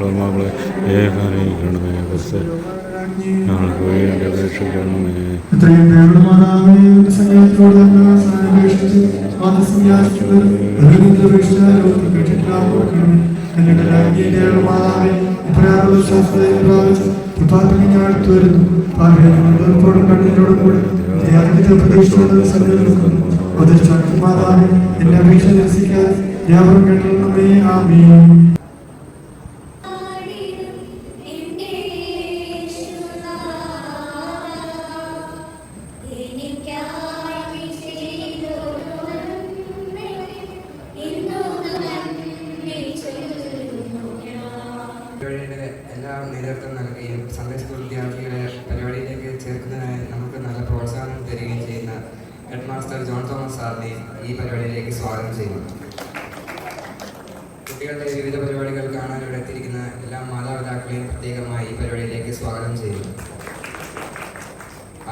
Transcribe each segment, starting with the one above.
പരിശുദ്ധാത്മാക്കളെ ഏകാനയിക്കണമേ. കുറിച്ച് ഞങ്ങൾക്ക് വേണ്ടി അപേക്ഷിക്കണമേ. എന്റെ അപേക്ഷ നിരസിക്കാൻ യാവരും കേട്ടേ. ആമീൻ. എല്ലാ നേതൃത്വം നൽകുകയും സൺഡേ സ്കൂൾ വിദ്യാർത്ഥികളെ പരിപാടിയിലേക്ക് ചേർക്കുന്നതിനായി നമുക്ക് നല്ല പ്രോത്സാഹനം തരികയും ചെയ്യുന്ന ഹെഡ് മാസ്റ്റർ ജോൺ തോമസ് സാറിനെ ഈ പരിപാടിയിലേക്ക് സ്വാഗതം ചെയ്യുന്നു. കുട്ടികളുടെ വിവിധ പരിപാടികൾ കാണാൻ ഇവിടെ എത്തിയിരിക്കുന്ന എല്ലാ മാതാപിതാക്കളെയും പ്രത്യേകമായി ഈ പരിപാടിയിലേക്ക് സ്വാഗതം ചെയ്യുന്നു.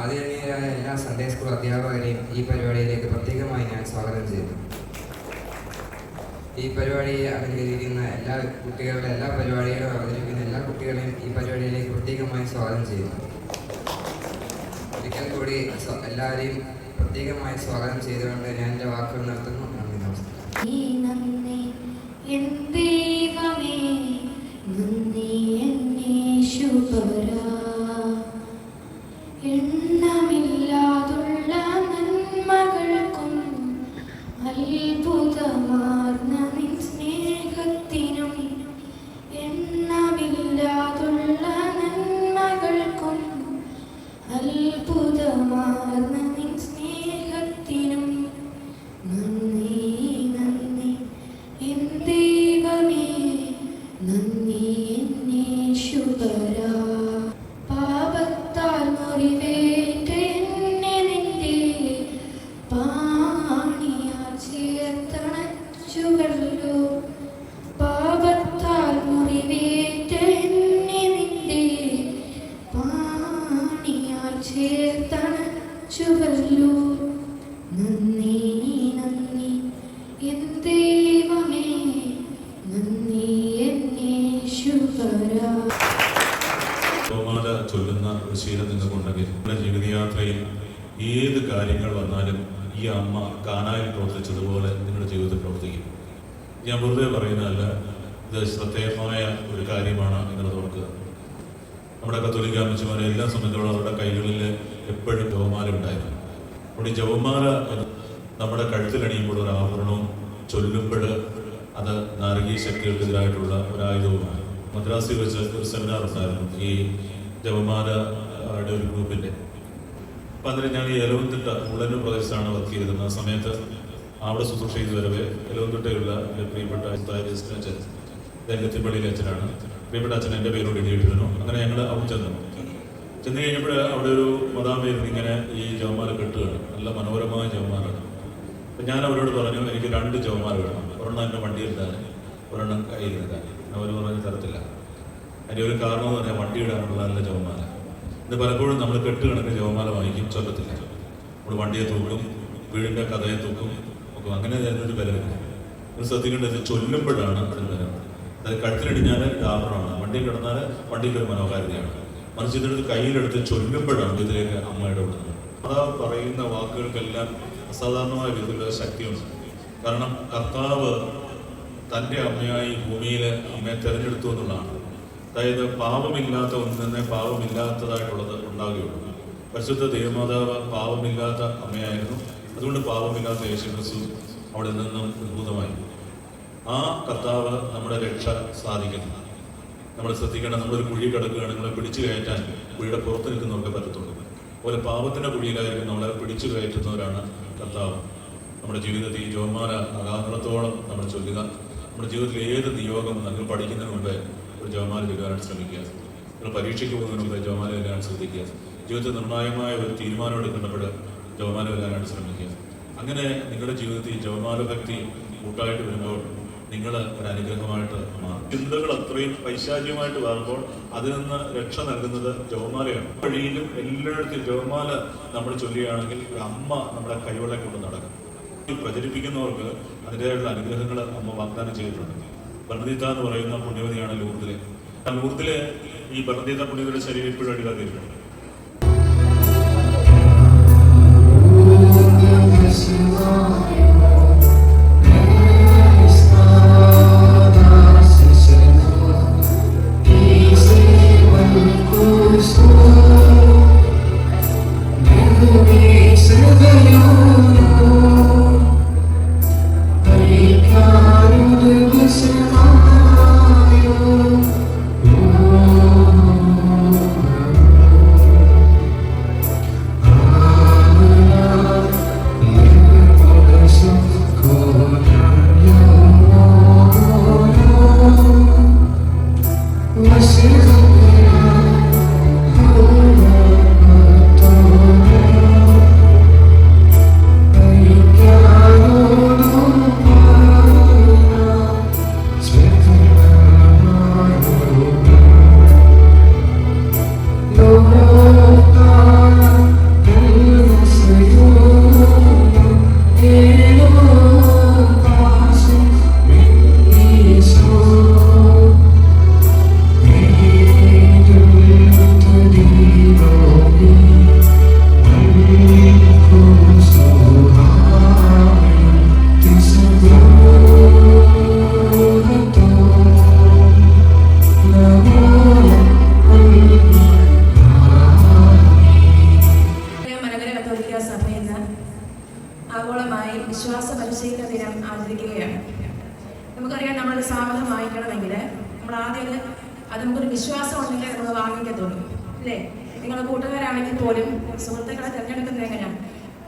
ആദരണീയരായ എല്ലാ സൺഡേ സ്കൂൾ അധ്യാപകരെയും ഈ പരിപാടിയിലേക്ക് പ്രത്യേകമായി ഞാൻ സ്വാഗതം ചെയ്യുന്നു. ഈ പരിപാടിയെ അലങ്കരിക്കുന്ന എല്ലാ കുട്ടികളുടെ എല്ലാ പരിപാടികളും അവതരിപ്പിക്കുന്ന എല്ലാ കുട്ടികളെയും ഈ പരിപാടിയിലേക്ക് പ്രത്യേകമായി സ്വാഗതം ചെയ്യുന്നു. ഒരിക്കൽ കൂടി എല്ലാവരെയും പ്രത്യേകമായി സ്വാഗതം ചെയ്തുകൊണ്ട് ഞാൻ എൻ്റെ വാക്കുകൾ നിർത്തുന്നു. നന്ദി, നമസ്കാരം. ജപമാല ചൊല്ലുന്ന ഒരു ശീലം നിങ്ങൾക്കുണ്ടെങ്കിൽ നമ്മുടെ ജീവിതയാത്രയിൽ ഏത് കാര്യങ്ങൾ വന്നാലും ഈ അമ്മ കാനായിൽ പ്രവർത്തിച്ചതുപോലെ നിങ്ങളുടെ ജീവിതത്തിൽ പ്രവർത്തിക്കും. ഞാൻ വെറുതെ പറയുന്നതല്ല, ഇത് ശ്രദ്ധേയമായ ഒരു കാര്യമാണ് എന്നുള്ളത് ഓർക്കുക. നമ്മുടെ കത്തോലിക്ക അമ്മച്ചിമാരെ എല്ലാ സമയത്തോളം അവരുടെ കൈകളിൽ എപ്പോഴും ജപമാല ഉണ്ടായിരുന്നു. അവിടെ ഈ ജപമാല നമ്മുടെ കഴുത്തിലണിയുമ്പോൾ ഒരു ആഭരണവും, ചൊല്ലുമ്പോൾ അത് നാരകീയ ശക്തികൾക്കെതിരായിട്ടുള്ള ഒരായുധവുമാണ്. മദ്രാസിൽ വെച്ച് ഒരു സെമിനാർ ഉണ്ടായിരുന്നു ഈ ജപമാലയുടെ ഒരു ഗ്രൂപ്പിൻ്റെ. അപ്പം അതിന് ഞാൻ ഈ എലവന്തിട്ട ഉള്ളന്നൂർ പ്രദേശത്താണ് വർക്ക് ചെയ്തിരുന്നത്. ആ സമയത്ത് അവിടെ ശുശ്രൂഷ ചെയ്ത് വരവേ എലവന്തിട്ടയുള്ള എൻ്റെ പ്രിയപ്പെട്ട അച്ഛൻ, ലത്തിപ്പള്ളിയിലെ അച്ഛനാണ്. പ്രിയപ്പെട്ട അച്ഛൻ എൻ്റെ പേരോട് എഴുതിയിട്ടിരുന്നു. അങ്ങനെ ഞങ്ങൾ അവിടെ ചെന്ന് കഴിഞ്ഞപ്പോൾ അവിടെ ഒരു മദാമയിരുന്ന് ഇങ്ങനെ ഈ ജപമാല കെട്ടുകയാണ്. നല്ല മനോഹരമായ ജപമാലാണ്. അപ്പം ഞാൻ അവരോട് പറഞ്ഞു, എനിക്ക് 2 ജപമാല വേണം. ഒരെണ്ണം എൻ്റെ വണ്ടിയിലിട്ടാൽ, ഒരെണ്ണം കയ്യിലിട്ടാൽ. അവർ പറഞ്ഞ തരത്തില്ല. അതിൻ്റെ ഒരു കാരണം എന്ന് പറഞ്ഞാൽ വണ്ടി ഇടാനുള്ള നല്ല ജപമാല. ഇത് പലപ്പോഴും നമ്മൾ കെട്ട് കണക്ക് ജപമാല വാങ്ങിക്കും, ചൊല്ലത്തില്ല. നമ്മൾ വണ്ടിയെ തൂക്കും, വീടിൻ്റെ കഥയെ തൂക്കും ഒക്കെ. അങ്ങനെ അതിനൊരു ബലമില്ല. ഒരു ശ്രദ്ധിക്കേണ്ടത് ചൊല്ലുമ്പോഴാണ് അതിന് ബലം. അത് കഴുത്തിലിടിഞ്ഞാൽ ആഭരണമാണ്, വണ്ടിയിൽ കിടന്നാൽ വണ്ടിയിൽ ഒരു മനോഹാരിതയാണ്. മറിച്ച് ഇതിനടുത്ത് കയ്യിലെടുത്ത് ചൊല്ലുമ്പോഴാണ് ഇതിലേക്ക് അമ്മയുടെ വിടുന്നത്. അതാ പറയുന്ന വാക്കുകൾക്കെല്ലാം അസാധാരണമായ വിധത്തിലുള്ള ശക്തിയുണ്ട്. കാരണം കർത്താവ് തൻ്റെ അമ്മയായി ഭൂമിയിൽ അമ്മയെ തിരഞ്ഞെടുത്തു എന്നുള്ളതാണ്. അതായത് പാപമില്ലാത്ത ഒന്നിനെ പാപമില്ലാത്തതായിട്ടുള്ളത് ഉണ്ടാകുകയുള്ളൂ. പരിശുദ്ധ ദൈവമാതാവ് പാപമില്ലാത്ത അമ്മയായിരുന്നു. അതുകൊണ്ട് പാപമില്ലാത്ത യേശുക്രിസ്തു അവിടെ നിന്നും ഉദ്ഭൂതമായി. ആ കർത്താവ് നമ്മുടെ രക്ഷ സാധിക്കുന്നു. നമ്മൾ ശ്രദ്ധിക്കണം, നമ്മളൊരു കുഴി കിടക്കുകയാണ്, നമ്മളെ പിടിച്ചു കയറ്റാൻ കുഴിയുടെ പുറത്ത് നിൽക്കുന്നവർക്ക് പറ്റത്തുള്ളൂ. അതുപോലെ പാപത്തിൻ്റെ കുഴിയിലായിരിക്കും നമ്മളെ പിടിച്ചു കയറ്റുന്നവരാണ് കർത്താവ്. നമ്മുടെ ജീവിതത്തിൽ ഈ ജപമാല അകാലത്തോളം നമ്മൾ ചൊല്ലുക. നമ്മുടെ ജീവിതത്തിൽ ഏത് നിയോഗം നിങ്ങൾ പഠിക്കുന്നതിന് മുമ്പേ ഒരു ജപമാല ചൊല്ലാനായിട്ട് ശ്രമിക്കുക. നിങ്ങൾ പരീക്ഷയ്ക്ക് പോകുന്നതിന് മുമ്പേ ജപമാല ചൊല്ലാനായിട്ട് ശ്രദ്ധിക്കുക. ജീവിതത്തിൽ നിർണായകമായ ഒരു തീരുമാനം എടുക്കേണ്ടപ്പോൾ ജപമാല ചൊല്ലാനായിട്ട് ശ്രമിക്കുക. അങ്ങനെ നിങ്ങളുടെ ജീവിതത്തിൽ ജപമാല ഭക്തി കൂട്ടായിട്ട് വരുമ്പോൾ നിങ്ങൾ ഒരു അനുഗ്രഹമായിട്ട് മാറും. ചിന്തകൾ അത്രയും പൈശാചികമായിട്ട് വരുമ്പോൾ അതിൽ നിന്ന് രക്ഷ നൽകുന്നത് ജപമാലയാണ്. വഴിയിലും എല്ലായിടത്തും ജപമാല നമ്മൾ ചൊല്ലുകയാണെങ്കിൽ അമ്മ നമ്മുടെ കൈവളെ കൊണ്ട് നടക്കും. പ്രചരിപ്പിക്കുന്നവർക്ക് അതിൻ്റെതായിട്ടുള്ള അനുഗ്രഹങ്ങൾ അമ്മ വാഗ്ദാനം ചെയ്തിട്ടുണ്ട്. ബർണദീത്ത എന്ന് പറയുന്ന പുണ്യവതിയാണ് ലൂർദിലെ. ലൂർദിലെ ഈ ബർദീത പുണ്യയുടെ ശരീരം ഇപ്പോഴും അടികാത്തിരിക്കണം. ആഗോളമായി വിശ്വാസ പരിശീലന ദിനം ആചരിക്കുകയാണ്. നമുക്കറിയാം, നമ്മളൊരു സാധനം വാങ്ങിക്കണമെങ്കിൽ നമ്മൾ ആദ്യം അത് നമുക്കൊരു വിശ്വാസം ഉണ്ടെങ്കിൽ നമ്മൾ വാങ്ങിക്കത്തുള്ളൂ, അല്ലേ? നിങ്ങളുടെ കൂട്ടുകാരാണെങ്കിൽ പോലും സുഹൃത്തുക്കളെ തിരഞ്ഞെടുക്കുന്നത് എങ്ങനെയാണ്?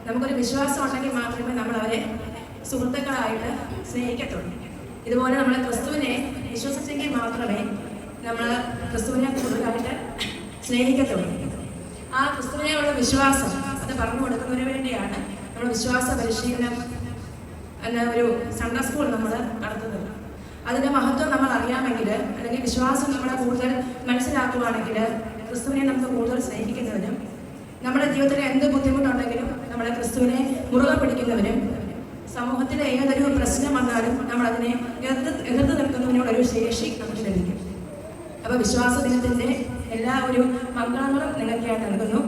നമുക്കൊരു വിശ്വാസം ഉണ്ടെങ്കിൽ മാത്രമേ നമ്മൾ അവരെ സുഹൃത്തുക്കളായിട്ട് സ്നേഹിക്കത്തുള്ളൂ. ഇതുപോലെ നമ്മൾ ക്രിസ്തുവിനെ വിശ്വസിച്ചെങ്കിൽ മാത്രമേ നമ്മൾ ക്രിസ്തുവിനെ കൂടുതലായിട്ട് സ്നേഹിക്കത്തുള്ളൂ. ആ ക്രിസ്തുവിനെയുള്ള വിശ്വാസം അത് പറഞ്ഞു കൊടുക്കുന്നതിന് വേണ്ടിയാണ് നമ്മൾ വിശ്വാസ പരിശീലനം എന്ന ഒരു സൺഡേ സ്കൂൾ നമ്മൾ നടത്തുന്നത്. അതിൻ്റെ മഹത്വം നമ്മൾ അറിയാമെങ്കിൽ, അല്ലെങ്കിൽ വിശ്വാസം നമ്മളെ കൂടുതൽ മനസ്സിലാക്കുകയാണെങ്കിൽ, ക്രിസ്തുവിനെ നമുക്ക് കൂടുതൽ സ്നേഹിക്കുന്നതിനും നമ്മുടെ ജീവിതത്തിൽ എന്ത് ബുദ്ധിമുട്ടുണ്ടെങ്കിലും നമ്മളെ ക്രിസ്തുവിനെ മുറുകെ പിടിക്കുന്നതിനും സമൂഹത്തിലെ ഏതൊരു പ്രശ്നം വന്നാലും നമ്മളതിനെ എതിർത്ത് നിൽക്കുന്നതിനോടൊരു ശേഷി നമുക്ക് ലഭിക്കും. അപ്പോൾ വിശ്വാസ ദിനത്തിൻ്റെ എല്ലാ ഒരു മംഗളങ്ങളും നിങ്ങൾക്കായി നൽകുന്നു.